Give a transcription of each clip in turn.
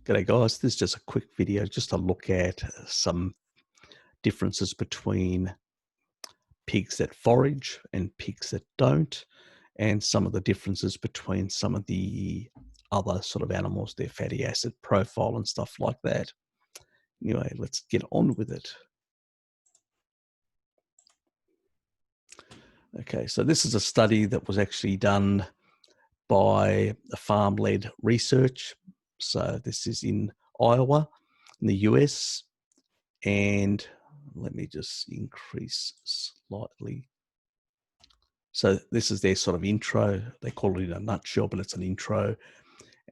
G'day guys, this is just a quick video just to look at some differences between pigs that forage and pigs that don't, and some of the differences between some of the other sort of animals, their fatty acid profile and stuff like that. Anyway, let's get on with it. Okay, so this is a study that was actually done by a farm-led research. So this is in Iowa, in the US, and let me just increase slightly. So this is their sort of intro. They call it in a nutshell, but it's an intro.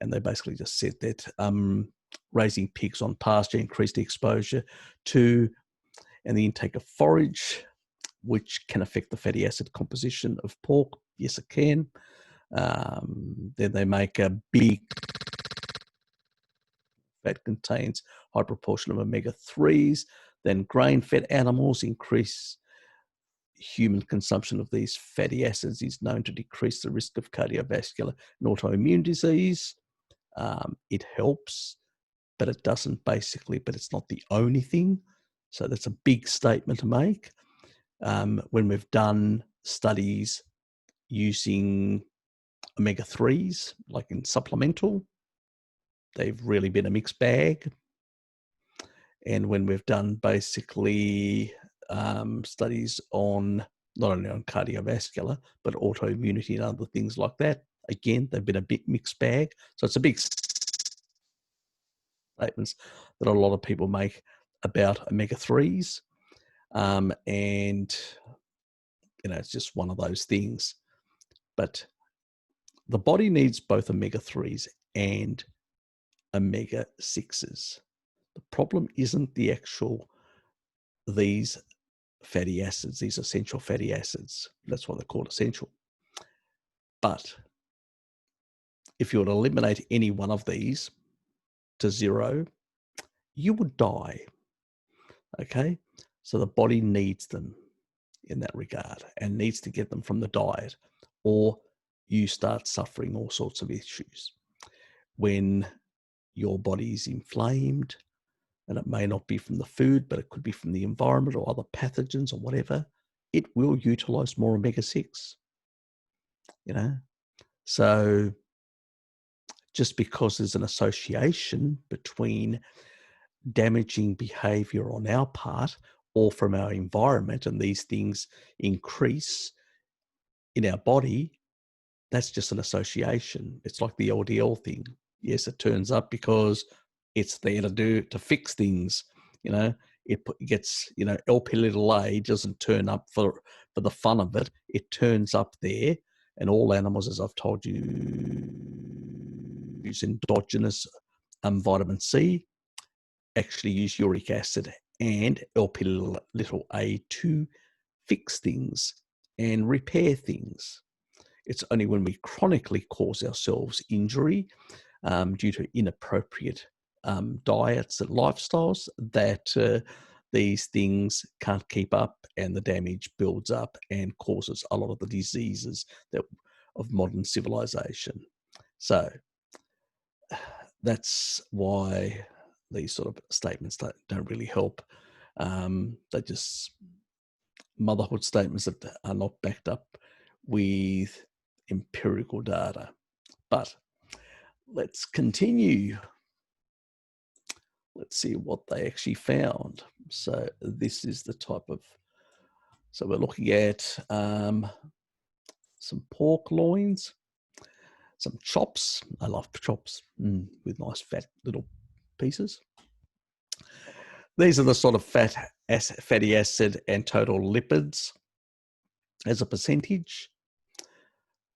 And they basically just said that raising pigs on pasture increased the exposure to and the intake of forage, which can affect the fatty acid composition of pork. Yes, it can. Then they make a big that contains high proportion of omega-3s. Then grain-fed animals increase human consumption of these fatty acids is known to decrease the risk of cardiovascular and autoimmune disease. It helps, but it doesn't basically, but it's not the only thing. So that's a big statement to make. When we've done studies using omega-3s, like in supplemental, they've really been a mixed bag. And when we've done basically studies on not only on cardiovascular, but autoimmunity and other things like that, again, they've been a bit mixed bag. So it's a big statements that a lot of people make about omega-3s. And, you know, it's just one of those things. But the body needs both omega-3s and omega-6s. The problem isn't the actual, these fatty acids, these essential fatty acids. That's why they're called essential. But if you were to eliminate any one of these to zero, you would die. Okay? So the body needs them in that regard and needs to get them from the diet, or you start suffering all sorts of issues. When your body is inflamed, and it may not be from the food, but it could be from the environment or other pathogens or whatever, it will utilize more omega-6, you know? So just because there's an association between damaging behavior on our part or from our environment, and these things increase in our body, that's just an association. It's like the LDL thing. Yes, it turns up because it's there to fix things. You know, it gets, you know, LP little a doesn't turn up for the fun of it. It turns up there, and all animals, as I've told you, use endogenous vitamin C, actually use uric acid and LP little a to fix things and repair things. It's only when we chronically cause ourselves injury due to inappropriate diets and lifestyles that these things can't keep up, and the damage builds up and causes a lot of the diseases of modern civilization. So that's why these sort of statements don't really help. They're just motherhood statements that are not backed up with empirical data. But let's continue. Let's see what they actually found. So this is the type of, so we're looking at some pork loins, some chops. I love chops with nice fat little pieces. These are the sort of fatty acid and total lipids as a percentage.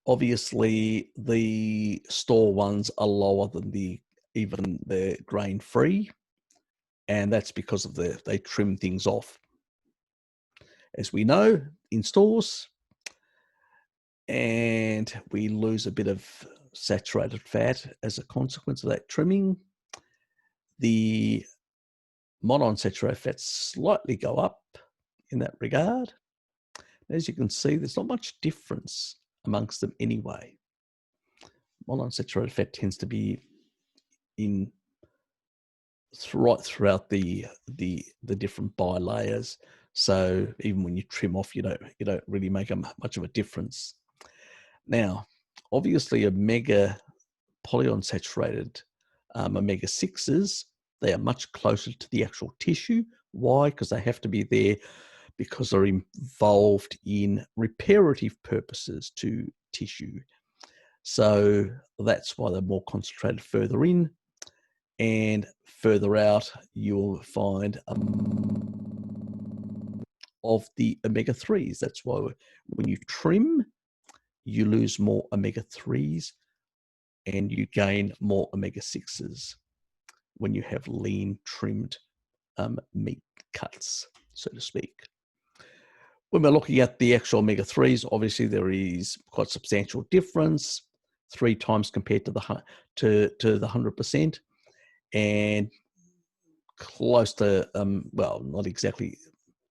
Obviously, the store ones are lower than even the grain-free, and that's because of they trim things off, as we know, in stores, and we lose a bit of saturated fat as a consequence of that trimming. The monounsaturated fats slightly go up in that regard. As you can see, there's not much difference amongst them anyway. Monounsaturated fat tends to be in right throughout the different bilayers. So even when you trim off, you don't really make much of a difference. Now, obviously, omega polyunsaturated omega 6s, they are much closer to the actual tissue. Why? Because they have to be there because they're involved in reparative purposes to tissue. So that's why they're more concentrated further in, and further out you'll find of the omega 3s. That's why when you trim, you lose more omega 3s and you gain more omega 6s when you have lean trimmed meat cuts, so to speak. When we're looking at the actual omega 3s, obviously there is quite substantial difference, 3 times compared to the 100%, and close to well, not exactly,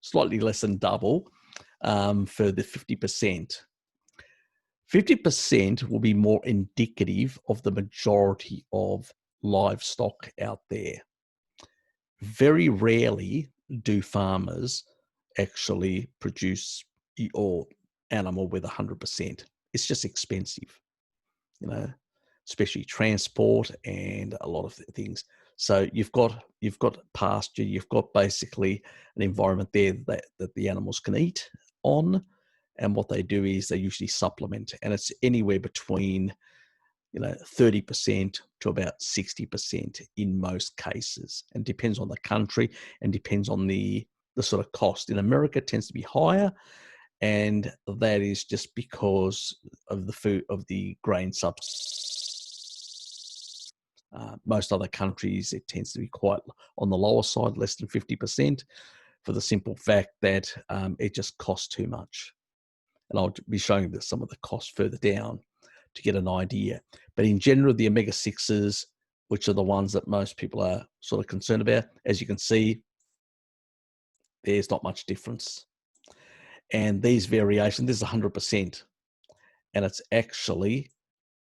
slightly less than double for the 50%. 50% will be more indicative of the majority of livestock out there. Very rarely do farmers actually produce or animal with 100%. It's just expensive, especially transport and a lot of things. So you've got pasture, you've got basically an environment there that the animals can eat on, and what they do is they usually supplement, and it's anywhere between 30% to about 60% in most cases, and depends on the country and depends on the sort of cost. In America, it tends to be higher, and that is just because of the food of the grain subsidy. Most other countries, it tends to be quite on the lower side, less than 50%, for the simple fact that it just costs too much. And I'll be showing you some of the costs further down to get an idea. But in general, the omega 6s, which are the ones that most people are sort of concerned about, as you can see, there's not much difference. And these variations, this is 100%, and it's actually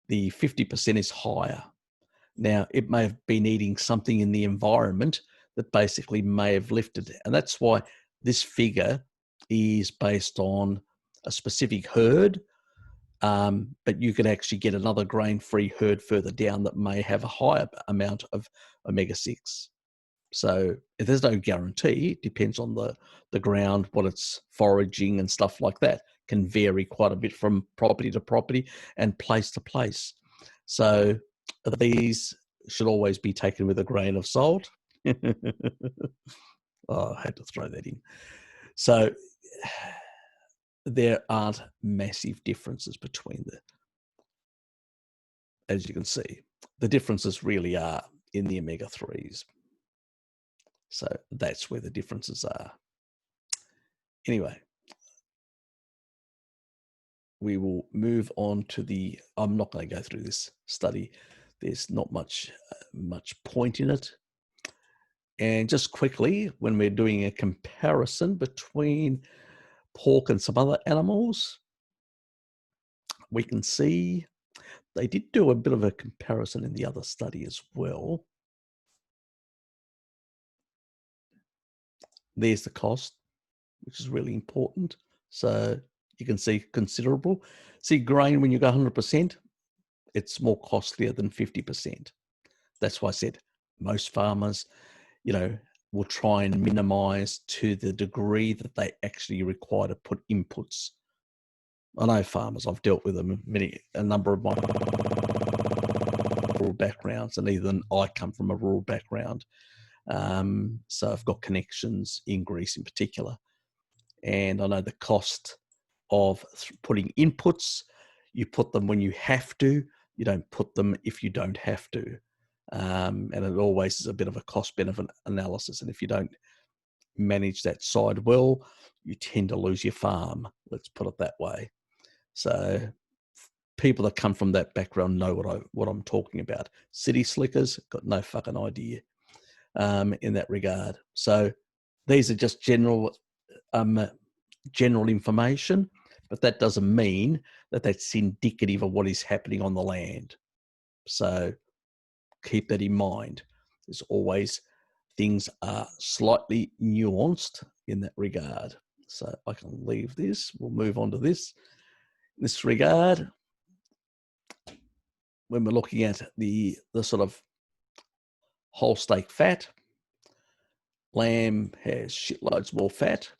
the 50% is higher. Now, it may have been eating something in the environment that basically may have lifted, and that's why this figure is based on a specific herd, but you could actually get another grain-free herd further down that may have a higher amount of omega-6. So if there's no guarantee, it depends on the ground, what it's foraging and stuff like that. Can vary quite a bit from property to property and place to place. So these should always be taken with a grain of salt. Oh, I had to throw that in. So there aren't massive differences between as you can see. The differences really are in the omega 3s. So that's where the differences are. Anyway, we will move on to I'm not going to go through this study. There's not much point in it. And just quickly, when we're doing a comparison between pork and some other animals, we can see they did do a bit of a comparison in the other study as well. There's the cost, which is really important. So you can see considerable. See, grain, when you go 100%, it's more costlier than 50%. That's why I said most farmers, will try and minimize to the degree that they actually require to put inputs. I know farmers, I've dealt with them a number of my rural backgrounds, and even I come from a rural background. So I've got connections in Greece in particular. And I know the cost of putting inputs. You put them when you have to. You don't put them if you don't have to. And it always is a bit of a cost-benefit analysis. And if you don't manage that side well, you tend to lose your farm. Let's put it that way. So people that come from that background know what I'm talking about. City slickers got no fucking idea in that regard. So these are just general information, but that doesn't mean that that's indicative of what is happening on the land. So keep that in mind. There's always things are slightly nuanced in that regard. So I can leave this. We'll move on to this. In this regard, when we're looking at the sort of whole steak fat, lamb has shitloads more fat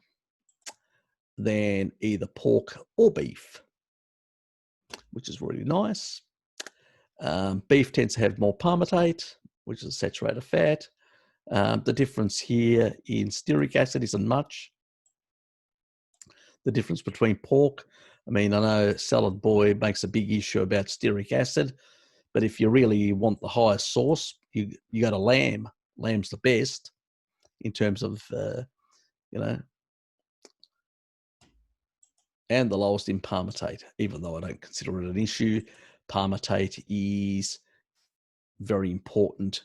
than either pork or beef, which is really nice. Beef tends to have more palmitate, which is saturated fat. The difference here in stearic acid isn't much. The difference between pork, I mean, I know Salad Boy makes a big issue about stearic acid, but if you really want the highest source, you go to lamb. Lamb's the best in terms of, and the lowest in palmitate, even though I don't consider it an issue. Palmitate is very important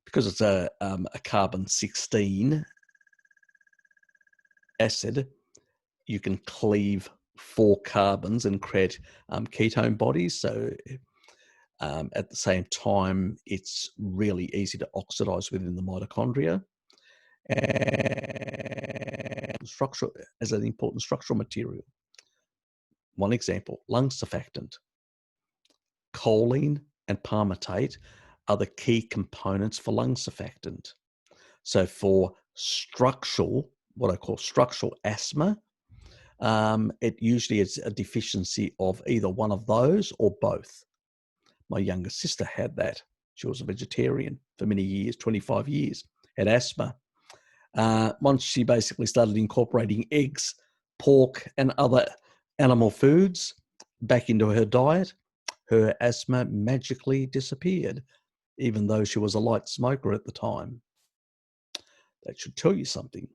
because it's a carbon-16 acid. You can cleave 4 carbons and create ketone bodies. So at the same time, it's really easy to oxidize within the mitochondria. And structural, as an important structural material. One example, lung surfactant. Choline and palmitate are the key components for lung surfactant. So for structural, what I call structural asthma, it usually is a deficiency of either one of those or both. My younger sister had that. She was a vegetarian for many years, 25 years, had asthma. Once she basically started incorporating eggs, pork, and other animal foods back into her diet, her asthma magically disappeared, even though she was a light smoker at the time. That should tell you something.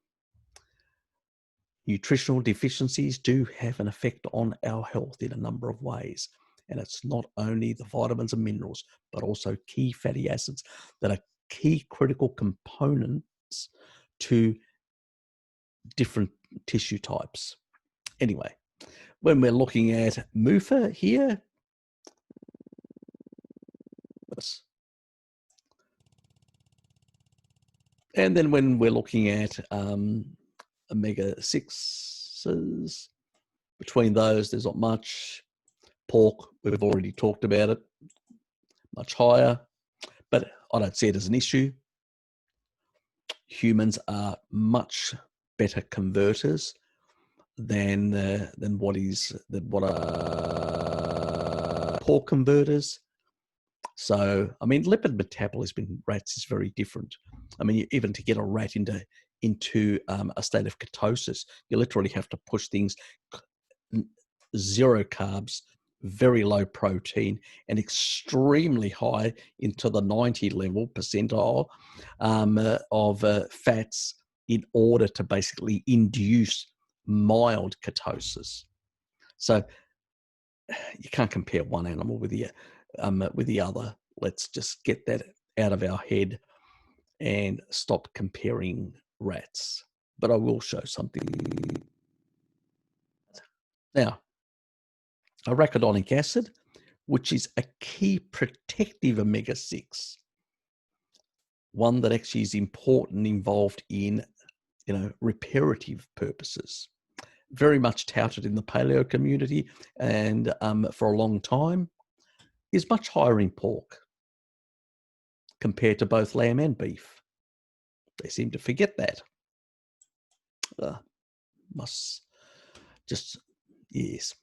Nutritional deficiencies do have an effect on our health in a number of ways. And it's not only the vitamins and minerals, but also key fatty acids that are key critical components to different tissue types. Anyway, when we're looking at MUFA here, and then when we're looking at omega-6s, between those, there's not much. Pork, we've already talked about it, much higher, but I don't see it as an issue. Humans are much better converters than what are pork converters. So, I mean, lipid metabolism in rats is very different. I mean, even to get a rat into a state of ketosis, you literally have to push things 0 carbs, very low protein, and extremely high into the 90 level percentile of fats in order to basically induce mild ketosis. So you can't compare one animal with the other. Let's just get that out of our head and stop comparing rats. But I will show something. Now, arachidonic acid, which is a key protective omega-6, one that actually is important, involved in, reparative purposes. Very much touted in the paleo community and for a long time, is much higher in pork compared to both lamb and beef. They seem to forget that. Yes.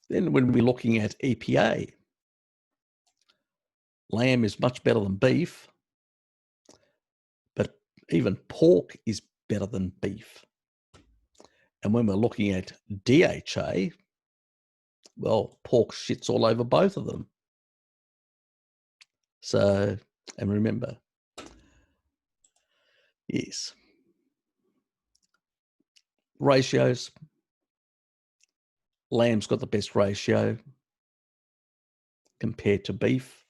Then when we're looking at EPA, lamb is much better than beef, but even pork is better than beef. And when we're looking at DHA, well, pork shits all over both of them. So, and remember, yes, ratios, lamb's got the best ratio compared to beef.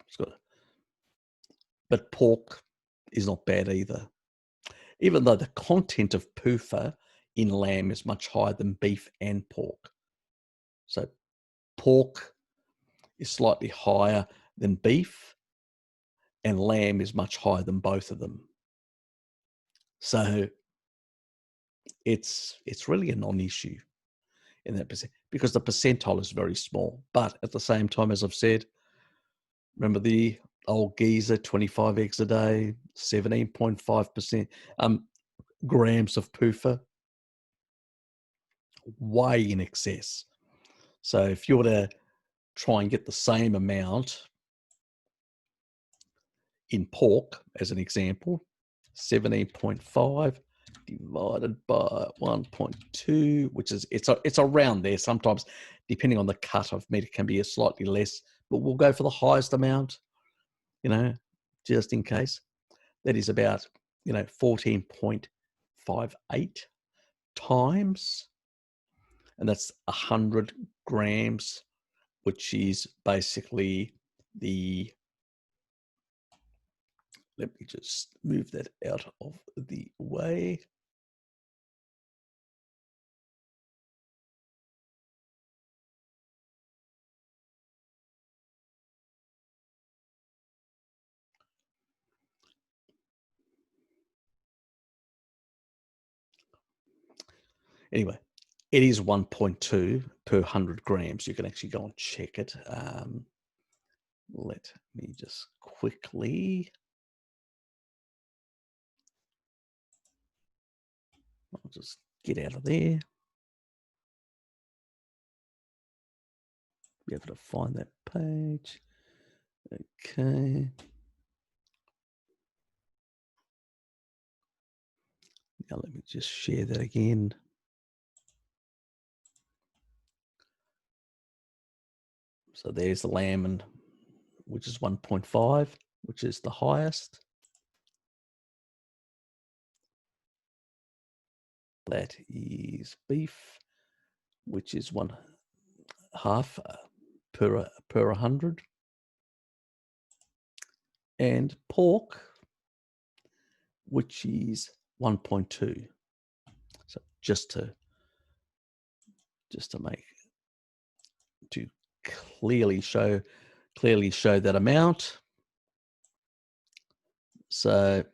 But pork is not bad either. Even though the content of PUFA in lamb is much higher than beef and pork. So pork is slightly higher than beef, and lamb is much higher than both of them. So it's really a non-issue in that percent, because the percentile is very small. But at the same time, as I've said, remember the old geezer, 25 eggs a day, 17.5% grams of PUFA, way in excess. So if you were to try and get the same amount in pork, as an example, 17.5 divided by 1.2, which is it's around there. Sometimes, depending on the cut of meat, it can be a slightly less, but we'll go for the highest amount, just in case. That is about 14.58 times, and that's 100 grams, which is basically the, let me just move that out of the way. Anyway, it is 1.2 per 100 grams. You can actually go and check it. Let me just quickly, I'll just get out of there. Be able to find that page. Okay. Now let me just share that again. So there's the lamb, which is 1.5, which is the highest. That is beef, which is 1/2 per 100. And pork, which is 1.2. So just to clearly show that amount. So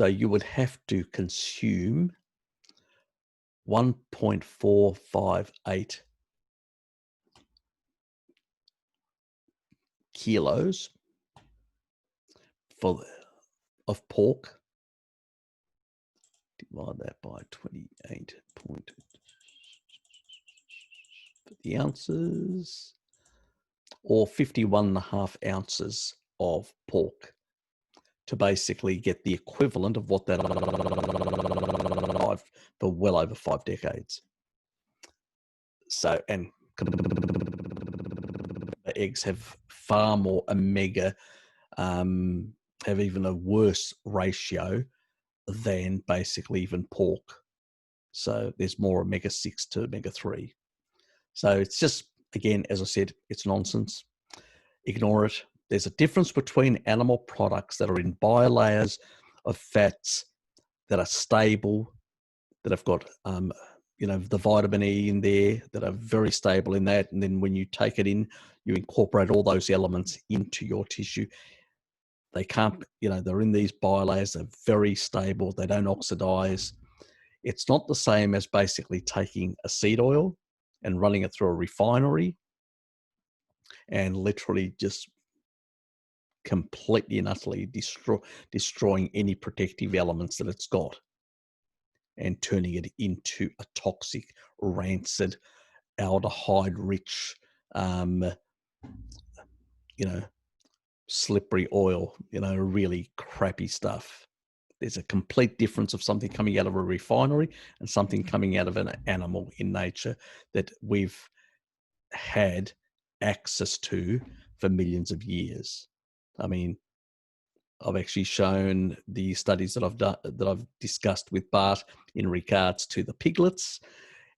you would have to consume 1.458 kilos of pork. Divide that by 28 point the ounces, or 51.5 ounces of pork, to basically get the equivalent of what that for well over 5 decades. So, and eggs have far more omega, have even a worse ratio than basically even pork. So there's more omega-6 to omega-3. So it's just, again, as I said, it's nonsense. Ignore it. There's a difference between animal products that are in bilayers of fats that are stable, that have got the vitamin E in there, that are very stable in that. And then when you take it in, you incorporate all those elements into your tissue. They can't, they're in these bilayers, they're very stable, they don't oxidize. It's not the same as basically taking a seed oil and running it through a refinery and literally just completely and utterly destroying any protective elements that it's got and turning it into a toxic, rancid, aldehyde-rich, slippery oil, really crappy stuff. There's a complete difference of something coming out of a refinery and something coming out of an animal in nature that we've had access to for millions of years. I mean, I've actually shown the studies that I've discussed with Bart in regards to the piglets,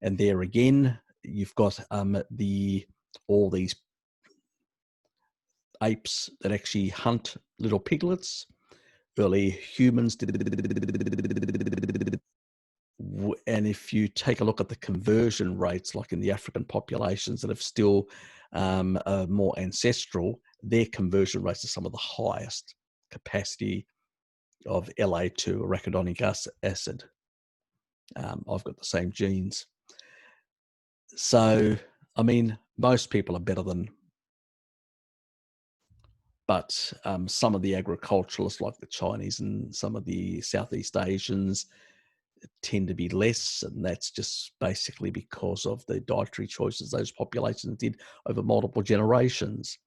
and there again, you've got all these apes that actually hunt little piglets. Early humans did And if you take a look at the conversion rates, like in the African populations that have still are more ancestral, their conversion rates are some of the highest capacity of La2, arachidonic acid. I've got the same genes. So, I mean, most people are better than, but some of the agriculturalists, like the Chinese and some of the Southeast Asians, tend to be less, and that's just basically because of the dietary choices those populations did over multiple generations.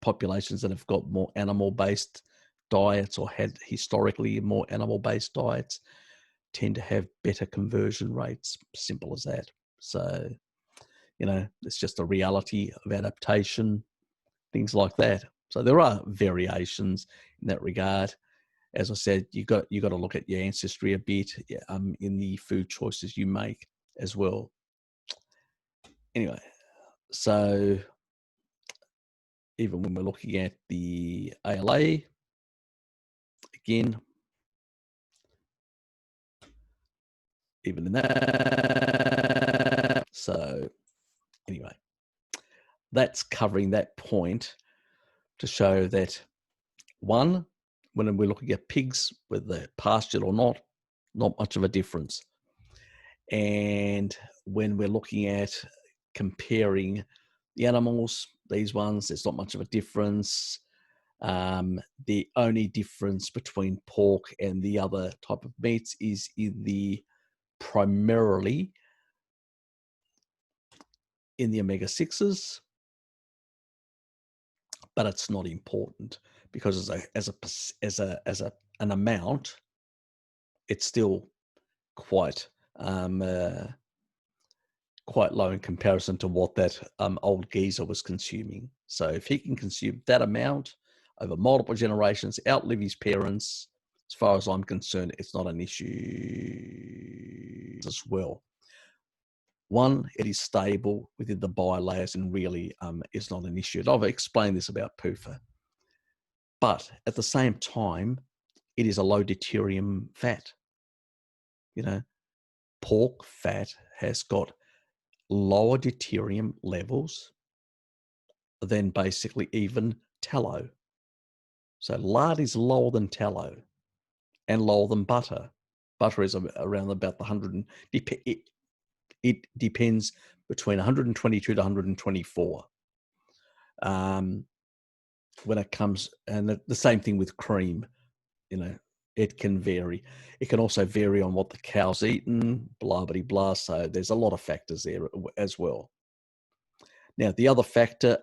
Populations that have got more animal-based diets or had historically more animal-based diets tend to have better conversion rates. Simple as that. So, it's just a reality of adaptation, things like that. So there are variations in that regard. As I said, you got to look at your ancestry a bit in the food choices you make as well. Anyway, so even when we're looking at the ALA, again, even in that. So anyway, that's covering that point to show that, one, when we're looking at pigs, whether they're pastured or not much of a difference. And when we're looking at comparing the animals, these ones, there's not much of a difference. The only difference between pork and the other type of meats is primarily in the omega-6s, but it's not important because as an amount, it's still quite quite low in comparison to what that old geezer was consuming. So if he can consume that amount over multiple generations, outlive his parents, as far as I'm concerned, it's not an issue as well. One, it is stable within the bilayers and really is not an issue. And I've explained this about PUFA. But at the same time, it is a low deuterium fat. Pork fat has got lower deuterium levels than basically even tallow. So lard is lower than tallow and lower than butter. Butter is around about the 100. It depends between 122 to 124. When it comes, and the same thing with cream, it can vary. It can also vary on what the cow's eaten, blah, blah, blah. So there's a lot of factors there as well. Now, the other factor,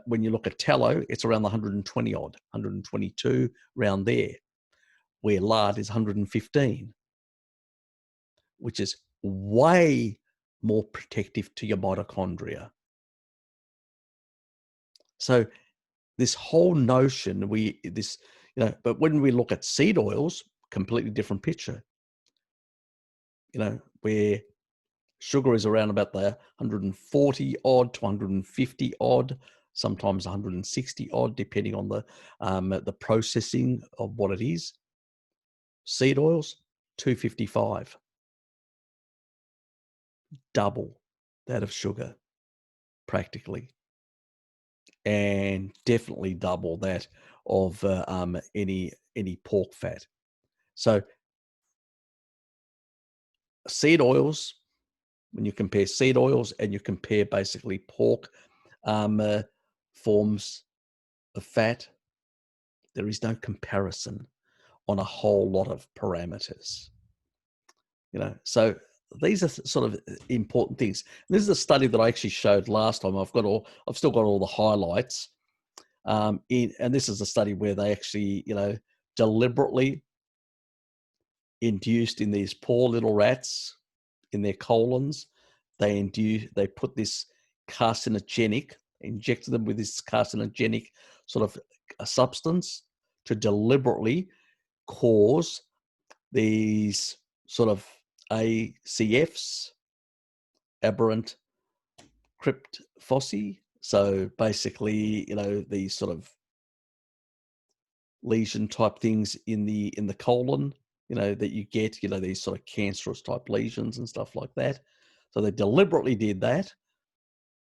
when you look at tallow, it's around the 120 odd, 122, around there, where lard is 115, which is way more protective to your mitochondria. So this whole notion, but when we look at seed oils, completely different picture, where sugar is around about the 140 odd to 150 odd, sometimes 160 odd, depending on the processing of what it is. Seed oils, 255. Double that of sugar, practically. And definitely double that of any pork fat. So seed oils, when you compare seed oils and you compare basically pork forms of fat, there is no comparison on a whole lot of parameters. So these are sort of important things. This is a study that I actually showed last time. I've still got all the highlights. And this is a study where they actually, deliberately induced in these poor little rats in their colons. They put this carcinogenic, injected them with this carcinogenic sort of a substance to deliberately cause these sort of ACFs, aberrant crypt foci. So basically, these sort of lesion type things in the colon that you get, these sort of cancerous type lesions and stuff like that. So they deliberately did that.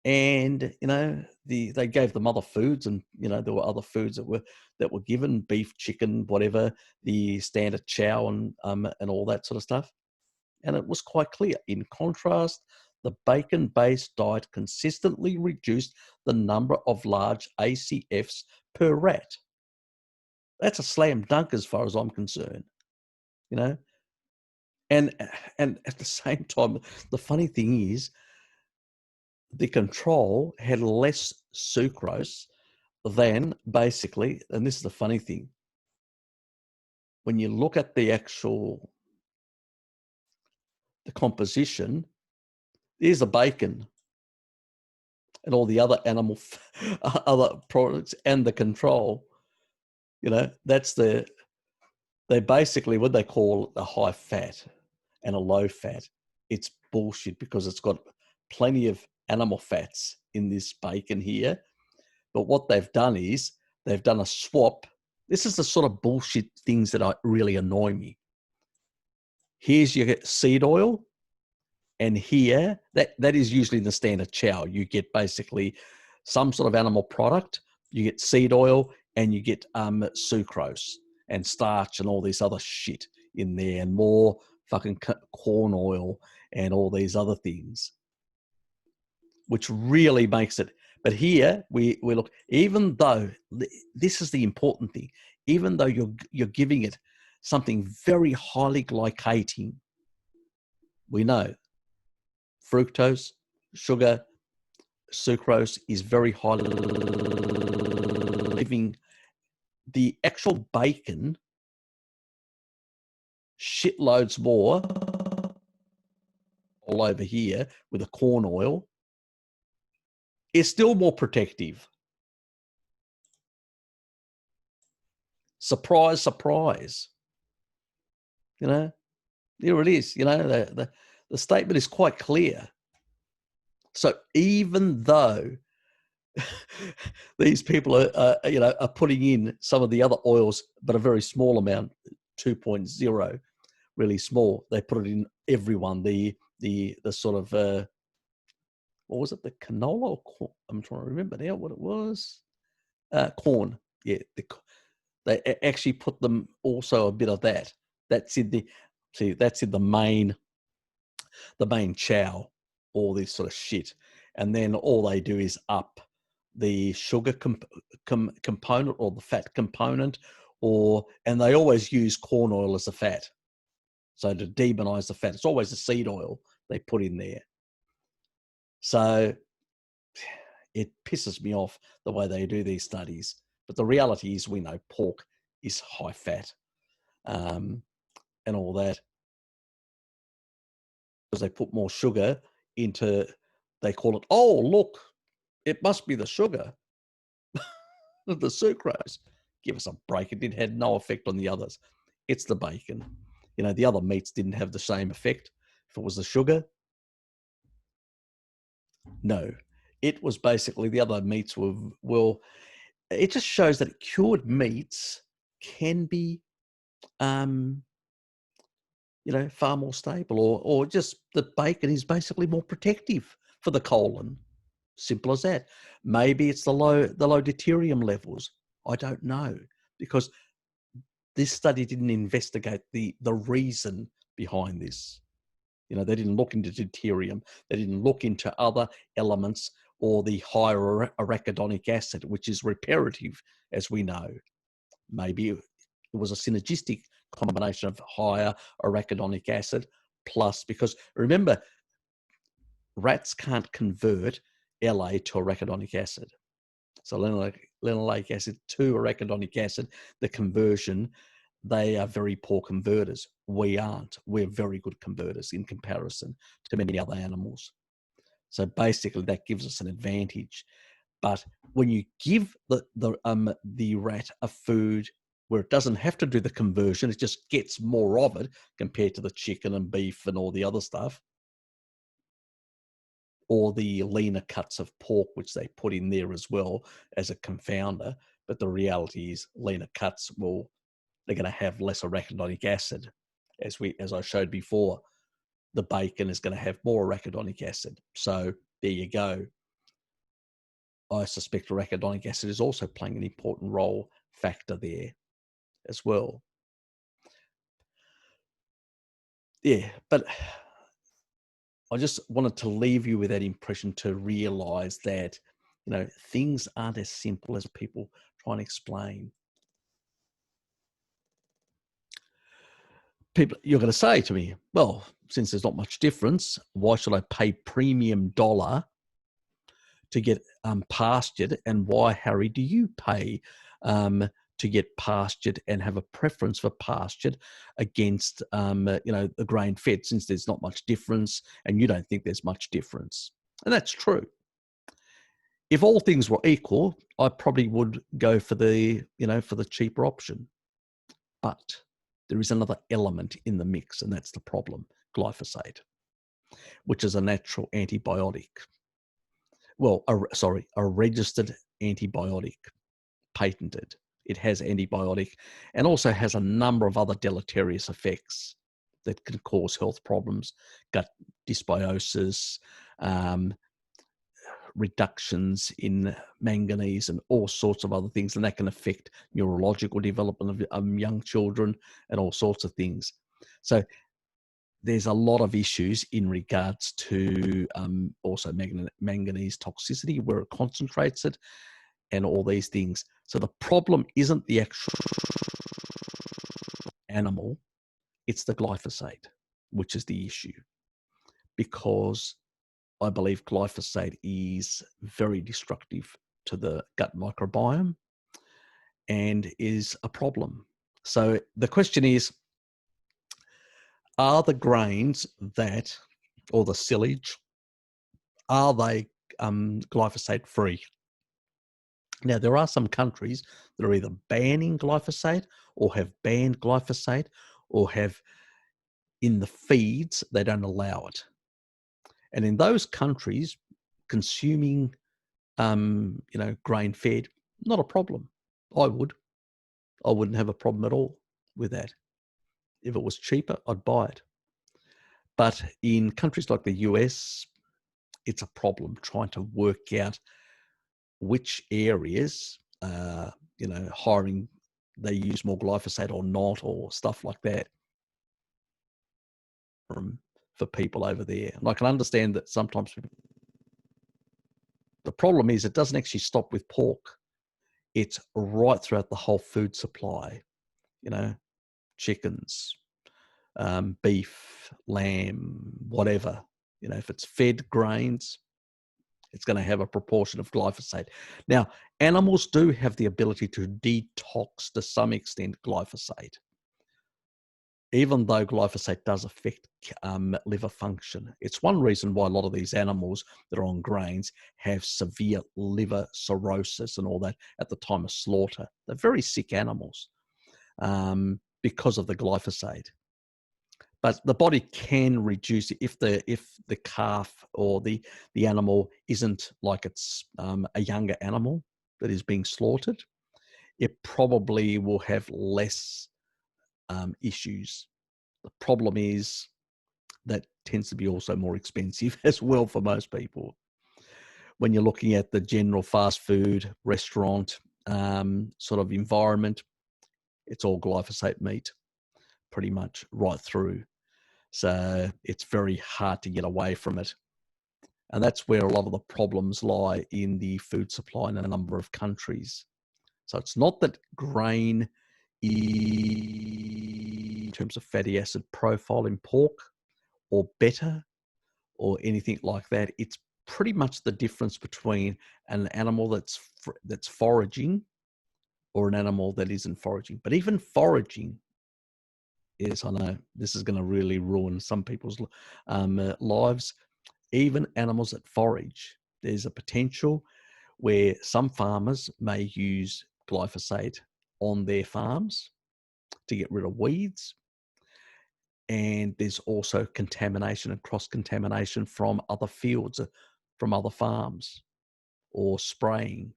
And, they gave them other foods, and, there were other foods that were given, beef, chicken, whatever, the standard chow and all that sort of stuff. And it was quite clear. In contrast, the bacon-based diet consistently reduced the number of large ACFs per rat. That's a slam dunk as far as I'm concerned, you know. And at the same time, the funny thing is, the control had less sucrose than basically, and this is the funny thing, when you look at the composition, there's the bacon and all the other other products and the control, they basically what they call a high fat and a low fat. It's bullshit because it's got plenty of animal fats in this bacon here. But what they've done is they've done a swap. This is the sort of bullshit things that really annoy me. Here's your seed oil, and here, that is usually the standard chow. You get basically some sort of animal product, you get seed oil, and you get sucrose and starch and all this other shit in there, and more fucking corn oil and all these other things, which really makes it. But here we look, even though this is the important thing, even though you're giving it something very highly glycating, we know fructose, sugar, sucrose is very highly giving the actual bacon shitloads more all over here with the corn oil is still more protective. Surprise, surprise. Here it is. The statement is quite clear. So even though these people are putting in some of the other oils, but a very small amount, 2.0, really small, they put it in everyone. The sort of what was it? The canola or corn? I'm trying to remember now what it was. Corn. Yeah, they actually put them also a bit of that. That's in the main chow, all this sort of shit. And then all they do is up the sugar component or the fat component, and they always use corn oil as a fat. So to demonize the fat, it's always the seed oil they put in there. So it pisses me off the way they do these studies. But the reality is, we know pork is high fat and all that. Because they put more sugar into, they call it, oh, look, it must be the sugar, the sucrose. Give us a break. It had no effect on the others. It's the bacon. The other meats didn't have the same effect. If it was the sugar, no. It was basically the other meats it just shows that cured meats can be, far more stable, or just the bacon is basically more protective for the colon. Simple as that. Maybe it's the low deuterium levels. I don't know, because this study didn't investigate the reason behind this. They didn't look into deuterium. They didn't look into other elements or the higher arachidonic acid, which is reparative, as we know. Maybe it was a synergistic combination of higher arachidonic acid plus, because remember, rats can't convert LA to arachidonic acid. So linoleic acid to arachidonic acid, the conversion, they are very poor converters. We aren't. We're very good converters in comparison to many other animals. So basically that gives us an advantage. But when you give the rat a food where it doesn't have to do the conversion, it just gets more of it compared to the chicken and beef and all the other stuff, or the leaner cuts of pork, which they put in there as well as a confounder. But the reality is leaner cuts, they're going to have less arachidonic acid as I showed before, the bacon is going to have more arachidonic acid. So there you go. I suspect arachidonic acid is also playing an important role factor there as well. Yeah, but I just wanted to leave you with that impression to realize that, things aren't as simple as people try and explain. You're going to say to me, well, since there's not much difference, why should I pay premium dollar to get pastured? And why, Harry, do you pay to get pastured and have a preference for pastured against, the grain fed, since there's not much difference and you don't think there's much difference? And that's true. If all things were equal, I probably would go for the cheaper option. But there is another element in the mix, and that's the problem: glyphosate, which is a natural antibiotic. Well, a registered antibiotic, patented. It has antibiotic and also has a number of other deleterious effects that can cause health problems, gut dysbiosis, reductions in manganese and all sorts of other things, and that can affect neurological development of young children and all sorts of things. So there's a lot of issues in regards to also manganese toxicity, where it concentrates it, and all these things. So the problem isn't the actual animal, it's the glyphosate, which is the issue, because I believe glyphosate is very destructive to the gut microbiome and is a problem. So the question is, are the grains or the silage, are they glyphosate free? Now, there are some countries that are either banning glyphosate or have banned glyphosate, or have in the feeds, they don't allow it. And in those countries, consuming, grain fed, not a problem. I wouldn't have a problem at all with that. If it was cheaper, I'd buy it. But in countries like the US, it's a problem trying to work out which areas, hiring, they use more glyphosate or not, or stuff like that for people over there. And I can understand that sometimes the problem is it doesn't actually stop with pork. It's right throughout the whole food supply, chickens, beef, lamb, whatever. If it's fed grains, it's going to have a proportion of glyphosate. Now, animals do have the ability to detox to some extent glyphosate, even though glyphosate does affect liver function. It's one reason why a lot of these animals that are on grains have severe liver cirrhosis and all that at the time of slaughter. They're very sick animals because of the glyphosate. But the body can reduce it if the calf or the animal isn't like it's a younger animal that is being slaughtered. It probably will have less issues. The problem is that tends to be also more expensive as well for most people. When you're looking at the general fast food restaurant sort of environment, it's all glyphosate meat, pretty much right through. So it's very hard to get away from it. And that's where a lot of the problems lie in the food supply in a number of countries. So it's not that grain, in terms of fatty acid profile in pork, or better, or anything like that. It's pretty much the difference between an animal that's foraging or an animal that isn't foraging. But even foraging, yes, I know this is going to really ruin some people's lives. Even animals that forage, there's a potential where some farmers may use glyphosate on their farms to get rid of weeds. And there's also contamination and cross-contamination from other fields, from other farms, or spraying.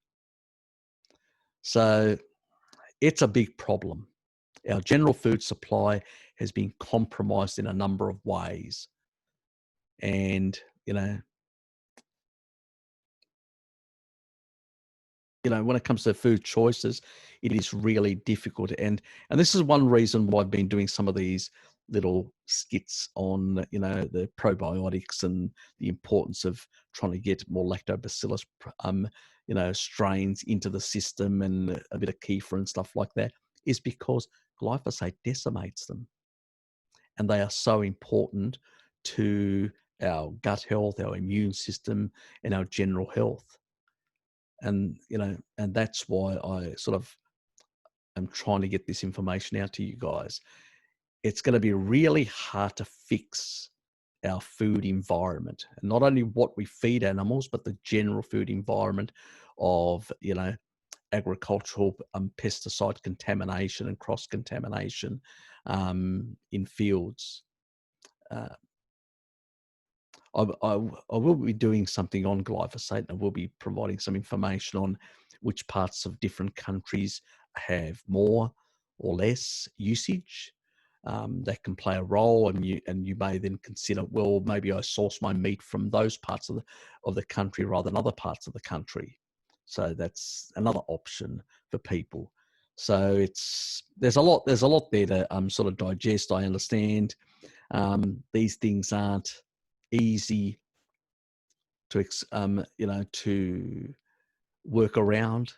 So it's a big problem. Our general food supply has been compromised in a number of ways. And, when it comes to food choices, it is really difficult. And this is one reason why I've been doing some of these little skits on, the probiotics and the importance of trying to get more lactobacillus, strains into the system, and a bit of kefir and stuff like that, is because glyphosate decimates them. And they are so important to our gut health, our immune system, and our general health. And, and that's why I sort of am trying to get this information out to you guys. It's going to be really hard to fix our food environment, and not only what we feed animals, but the general food environment of, agricultural pesticide contamination and cross contamination in fields. I will be doing something on glyphosate, and I will be providing some information on which parts of different countries have more or less usage. That can play a role, and you may then consider, well, maybe I source my meat from those parts of the country rather than other parts of the country. So that's another option for people. So there's a lot there to sort of digest. I understand these things aren't easy to to work around.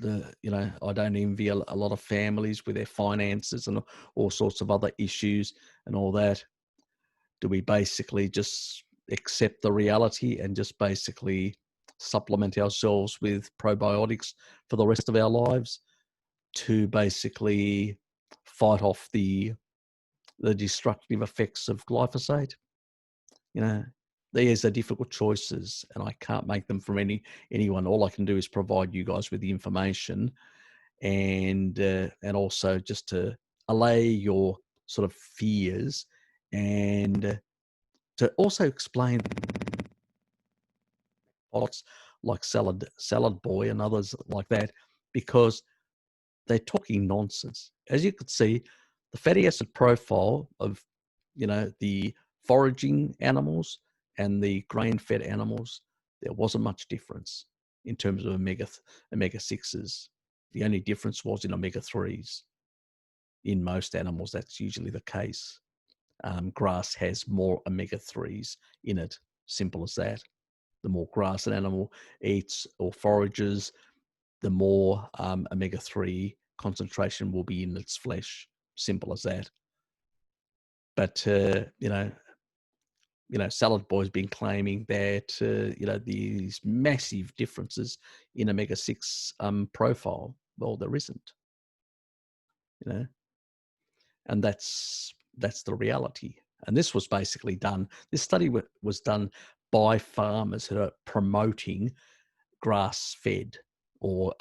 I don't envy a lot of families with their finances and all sorts of other issues and all that. Do we basically just accept the reality and just basically supplement ourselves with probiotics for the rest of our lives to basically fight off the destructive effects of glyphosate? These are difficult choices, and I can't make them from anyone. All I can do is provide you guys with the information, and also just to allay your sort of fears, and to also explain pots like salad boy and others like that, because they're talking nonsense. As you could see, the fatty acid profile of the foraging animals and the grain-fed animals, there wasn't much difference in terms of omega-6s. The only difference was in omega-3s. In most animals, that's usually the case. Grass has more omega-3s in it. Simple as that. The more grass an animal eats or forages, the more omega-3 concentration will be in its flesh. Simple as that. But Salad Boy's been claiming that these massive differences in omega-6 profile. Well, there isn't. And that's the reality. And this was basically done. This study was done by farmers who are promoting grass-fed, or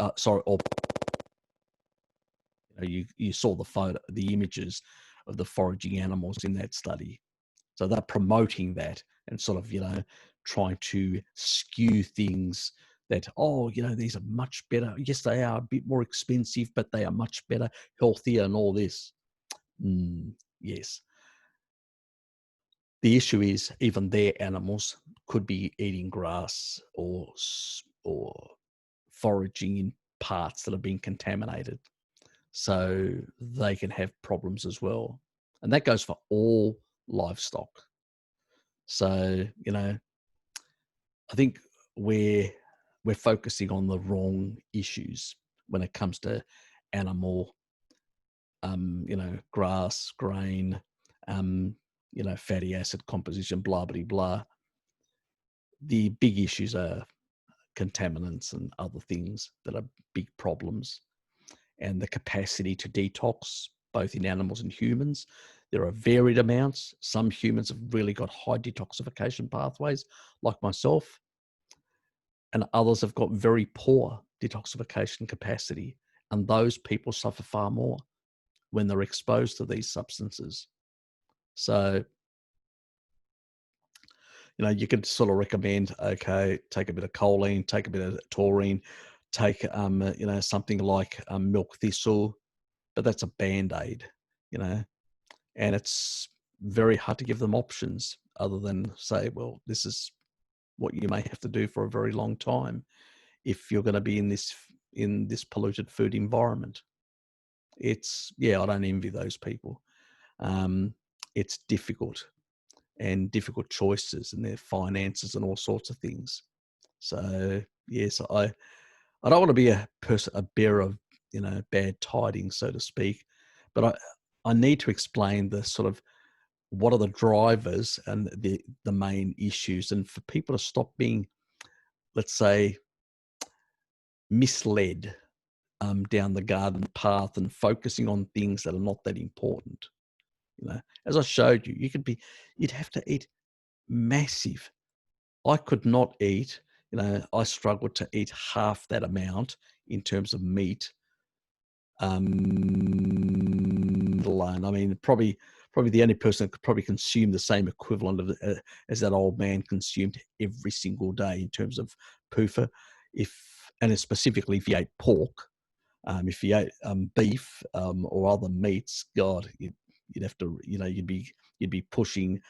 you saw the images of the foraging animals in that study. So they're promoting that and sort of, trying to skew things that, these are much better. Yes, they are a bit more expensive, but they are much better, healthier, and all this. Yes. The issue is even their animals could be eating grass or foraging in parts that have been contaminated. So they can have problems as well. And that goes for all livestock. So, I think we're focusing on the wrong issues when it comes to animal, grass, grain, fatty acid composition, blah, blah, blah. The big issues are contaminants and other things that are big problems, and the capacity to detox, both in animals and humans. There are varied amounts. Some humans have really got high detoxification pathways, like myself, and others have got very poor detoxification capacity. And those people suffer far more when they're exposed to these substances. So, you could sort of recommend, okay, take a bit of choline, take a bit of taurine, take, something like milk thistle. but that's a band-aid, you know, and it's very hard to give them options other than say, well, this is what you may have to do for a very long time if you're going to be in this polluted food environment. It's, yeah, I don't envy those people. It's difficult, and difficult choices, and their finances and all sorts of things. So yes, I don't want to be a bearer of, you know, bad tidings, so to speak, but I need to explain the sort of what are the drivers and the main issues, and for people to stop being, let's say, misled down the garden path and focusing on things that are not that important. You know, as I showed you, you'd have to eat massive. I could not eat, you know, I struggled to eat half that amount in terms of meat alone. I mean, probably the only person that could probably consume the same equivalent of as that old man consumed every single day in terms of PUFA, and specifically if he ate pork. If you ate beef or other meats, God, you'd have to, you know, you'd be pushing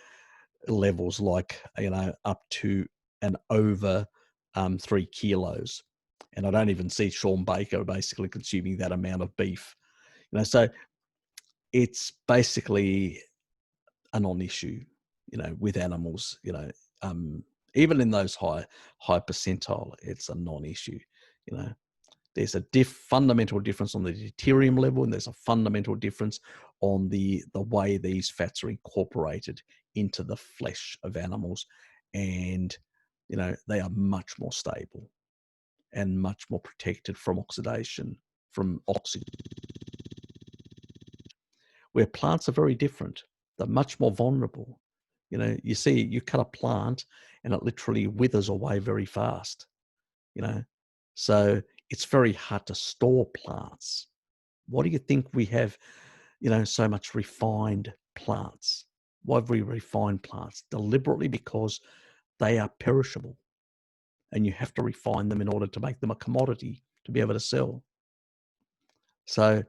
levels like, you know, up to and over 3 kilos. And I don't even see Sean Baker basically consuming that amount of beef. You know, so it's basically a non-issue, you know, with animals, you know, even in those high percentile, it's a non-issue, you know. There's a fundamental difference on the deuterium level, and there's a fundamental difference on the way these fats are incorporated into the flesh of animals. And, you know, they are much more stable and much more protected from oxidation, from oxygen, where plants are very different. They're much more vulnerable. You know, you cut a plant and it literally withers away very fast, you know. So it's very hard to store plants. Why do you think we have, you know, so much refined plants? Why have we refined plants? Deliberately because they are perishable, and you have to refine them in order to make them a commodity to be able to sell. So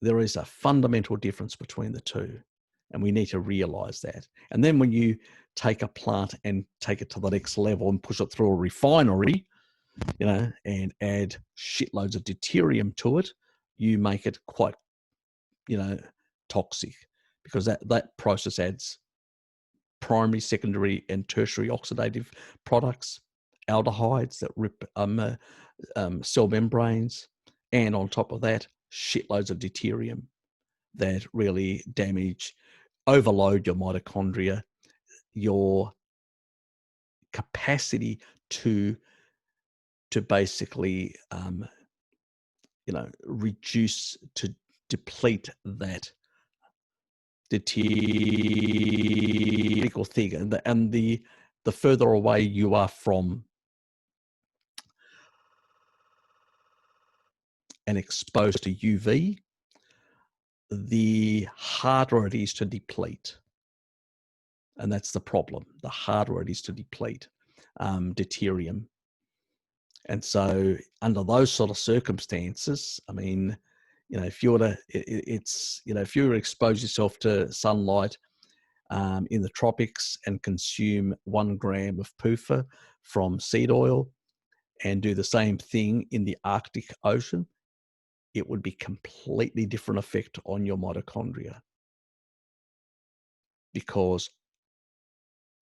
there is a fundamental difference between the two, and we need to realize that. And then when you take a plant and take it to the next level and push it through a refinery, you know, and add shitloads of deuterium to it, you make it quite, you know, toxic, because that process adds primary, secondary, and tertiary oxidative products, aldehydes that rip cell membranes, and on top of that, shitloads of deuterium that really overload your mitochondria, your capacity to basically, you know, reduce, to deplete that deuterium thing. And the further away you are from and exposed to UV, the harder it is to deplete. And that's the problem. The harder it is to deplete deuterium. And so under those sort of circumstances, I mean, you know, if you were to, you know, if you were to expose yourself to sunlight in the tropics and consume 1 gram of PUFA from seed oil, and do the same thing in the Arctic Ocean, it would be completely different effect on your mitochondria. Because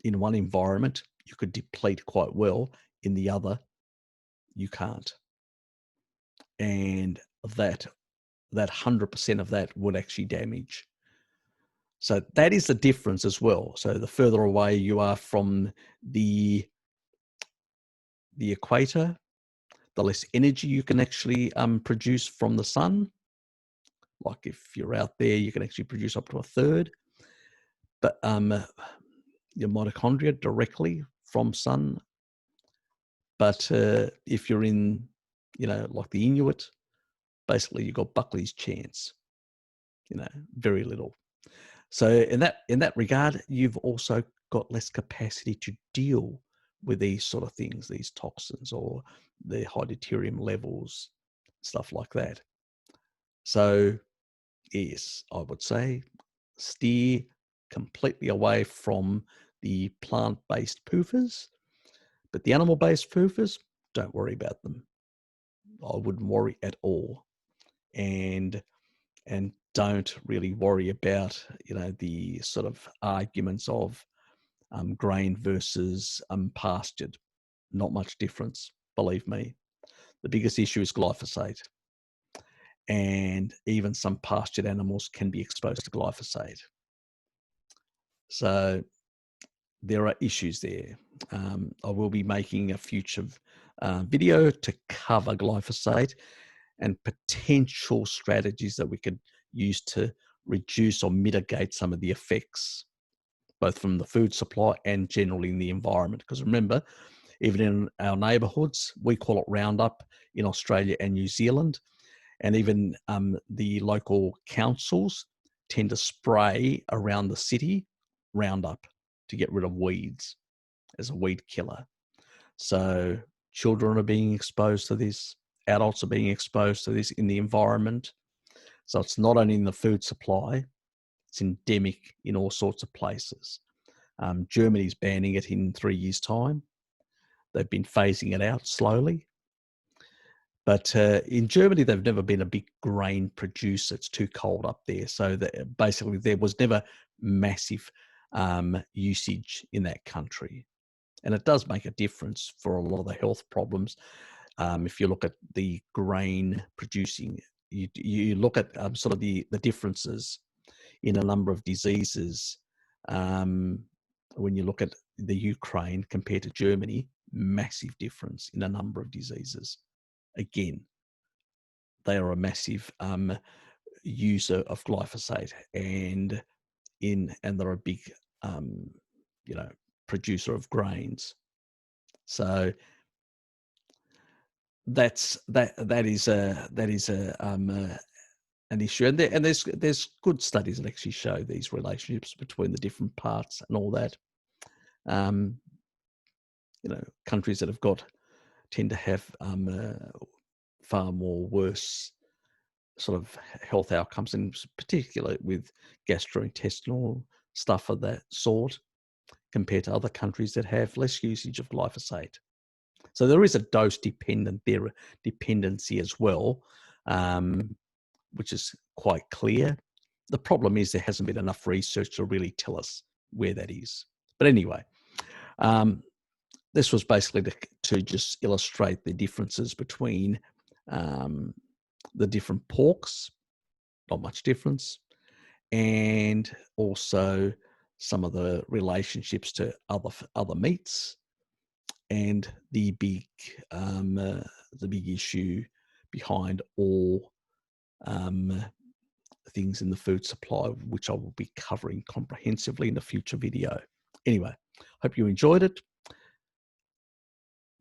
in one environment, you could deplete quite well, in the other, you can't. And that 100% of that would actually damage. So that is the difference as well. So the further away you are from the equator, the less energy you can actually produce from the sun. Like if you're out there, you can actually produce up to a third. But your mitochondria directly from sun. But if you're in, you know, like the Inuit, basically you've got Buckley's chance. You know, very little. So in that regard, you've also got less capacity to deal with these sort of things, these toxins or the high deuterium levels, stuff like that. So yes, I would say steer completely away from the plant-based PUFAs, but the animal-based PUFAs, don't worry about them. I wouldn't worry at all. And don't really worry about, the sort of arguments of grain versus pastured. Not much difference, believe me. The biggest issue is glyphosate. And even some pastured animals can be exposed to glyphosate. So there are issues there. I will be making a future video to cover glyphosate and potential strategies that we could use to reduce or mitigate some of the effects, both from the food supply and generally in the environment. Because remember, even in our neighbourhoods, we call it Roundup in Australia and New Zealand, and even the local councils tend to spray around the city Roundup to get rid of weeds as a weed killer. So children are being exposed to this, adults are being exposed to this in the environment. So it's not only in the food supply, it's endemic in all sorts of places. Germany's banning it in 3 years' time. They've been phasing it out slowly. But in Germany, they've never been a big grain producer. It's too cold up there. So basically, there was never massive usage in that country. And it does make a difference for a lot of the health problems. If you look at the grain producing, you look at sort of the differences in a number of diseases. When you look at the Ukraine compared to Germany, massive difference in a number of diseases. Again, they are a massive user of glyphosate, and they're a big, producer of grains. So that is an issue, and there's good studies that actually show these relationships between the different parts and all that. Countries that have tend to have far more worse sort of health outcomes, and particularly with gastrointestinal stuff of that sort, compared to other countries that have less usage of glyphosate. So there is a dose dependency as well, which is quite clear. The problem is there hasn't been enough research to really tell us where that is. But anyway, this was basically to just illustrate the differences between the different porks, not much difference, and also some of the relationships to other meats, and the big issue behind all things in the food supply, which I will be covering comprehensively in a future video. Anyway, hope you enjoyed it.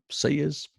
See yous.